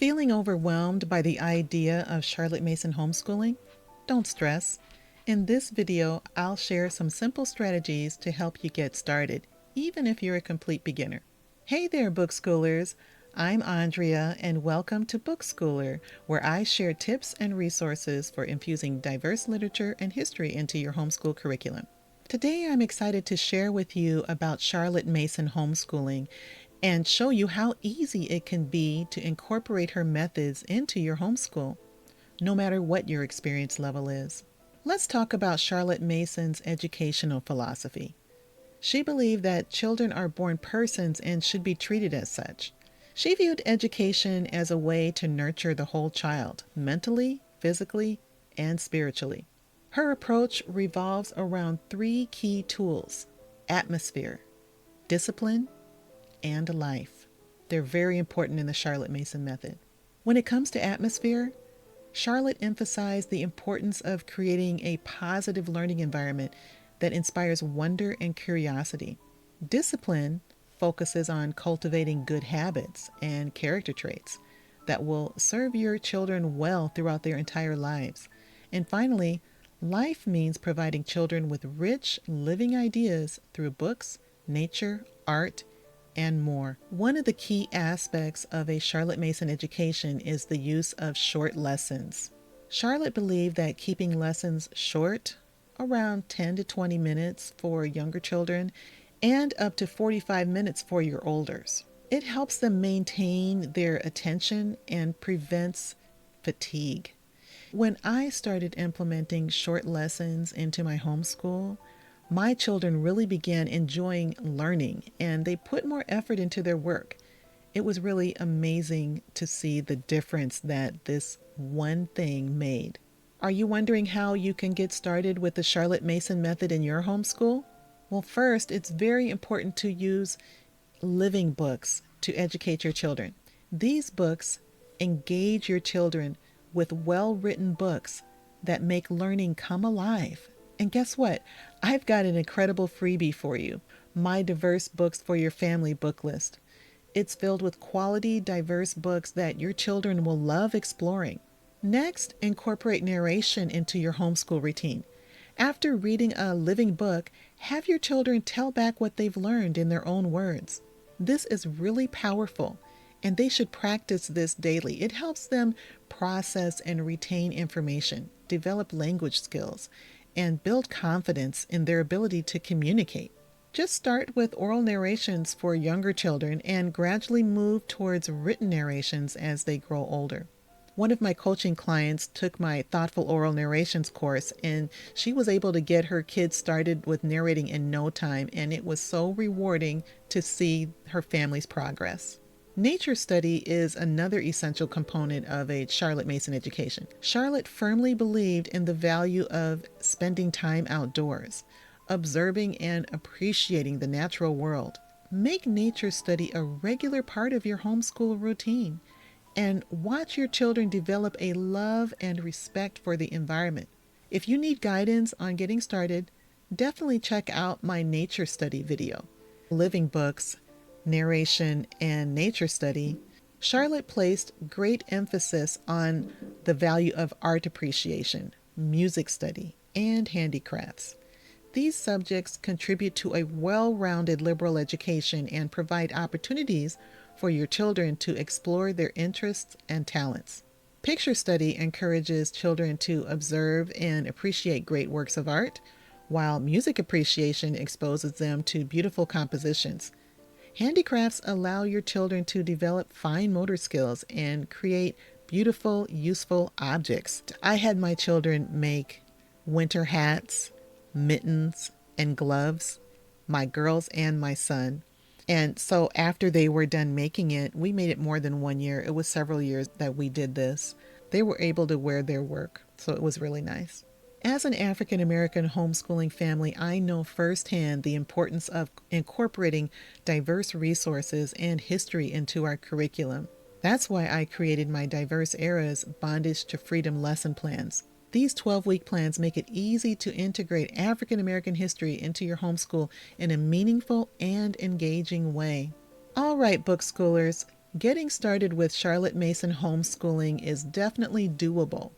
Feeling overwhelmed by the idea of Charlotte Mason homeschooling? Don't stress. In this video, I'll share some simple strategies to help you get started, even if you're a complete beginner. Hey there, bookschoolers! I'm Andrea, and welcome to Bookschooler, where I share tips and resources for infusing diverse literature and history into your homeschool curriculum. Today, I'm excited to share with you about Charlotte Mason homeschooling and show you how easy it can be to incorporate her methods into your homeschool, no matter what your experience level is. Let's talk about Charlotte Mason's educational philosophy. She believed that children are born persons and should be treated as such. She viewed education as a way to nurture the whole child, mentally, physically, and spiritually. Her approach revolves around three key tools: atmosphere, discipline, and life. They're very important in the Charlotte Mason method. When it comes to atmosphere, Charlotte emphasized the importance of creating a positive learning environment that inspires wonder and curiosity. Discipline focuses on cultivating good habits and character traits that will serve your children well throughout their entire lives. And finally, life means providing children with rich, living ideas through books, nature, art, and more. One of the key aspects of a Charlotte Mason education is the use of short lessons. Charlotte believed that keeping lessons short, around 10 to 20 minutes for younger children, and up to 45 minutes for your olders. It helps them maintain their attention and prevents fatigue. When I started implementing short lessons into my homeschool, my children really began enjoying learning and they put more effort into their work. It was really amazing to see the difference that this one thing made. Are you wondering how you can get started with the Charlotte Mason method in your homeschool? Well, first, it's very important to use living books to educate your children. These books engage your children with well-written books that make learning come alive. And guess what? I've got an incredible freebie for you, my Diverse Books for Your Family book list. It's filled with quality, diverse books that your children will love exploring. Next, incorporate narration into your homeschool routine. After reading a living book, have your children tell back what they've learned in their own words. This is really powerful, and they should practice this daily. It helps them process and retain information, develop language skills, and build confidence in their ability to communicate. Just start with oral narrations for younger children and gradually move towards written narrations as they grow older. One of my coaching clients took my Thoughtful Oral Narrations course, and she was able to get her kids started with narrating in no time, and it was so rewarding to see her family's progress. Nature study is another essential component of a Charlotte Mason education. Charlotte firmly believed in the value of spending time outdoors, observing and appreciating the natural world. Make nature study a regular part of your homeschool routine and watch your children develop a love and respect for the environment. If you need guidance on getting started, definitely check out my nature study video. Living books, narration, and nature study, Charlotte placed great emphasis on the value of art appreciation, music study, and handicrafts. These subjects contribute to a well-rounded liberal education and provide opportunities for your children to explore their interests and talents. Picture study encourages children to observe and appreciate great works of art, while music appreciation exposes them to beautiful compositions. Handicrafts allow your children to develop fine motor skills and create beautiful, useful objects. I had my children make winter hats, mittens, and gloves, my girls and my son. And so after they were done making it, we made it more than 1 year. It was several years that we did this. They were able to wear their work, so it was really nice. As an African American homeschooling family, I know firsthand the importance of incorporating diverse resources and history into our curriculum. That's why I created my Diverse Eras Bondage to Freedom lesson plans. These 12-week plans make it easy to integrate African American history into your homeschool in a meaningful and engaging way. All right, bookschoolers, Getting started with Charlotte Mason homeschooling is definitely doable.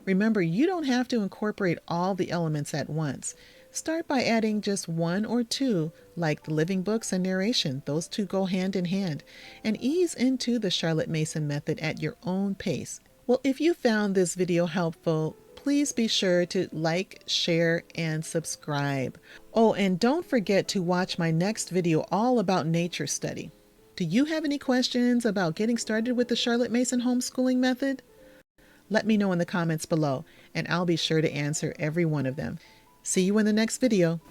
Remember, you don't have to incorporate all the elements at once. Start by adding just one or two, like the living books and narration. Those two go hand in hand. And ease into the Charlotte Mason method at your own pace. Well, if you found this video helpful, please be sure to like, share, and subscribe. Oh, and don't forget to watch my next video all about nature study. Do you have any questions about getting started with the Charlotte Mason homeschooling method? Let me know in the comments below, and I'll be sure to answer every one of them. See you in the next video.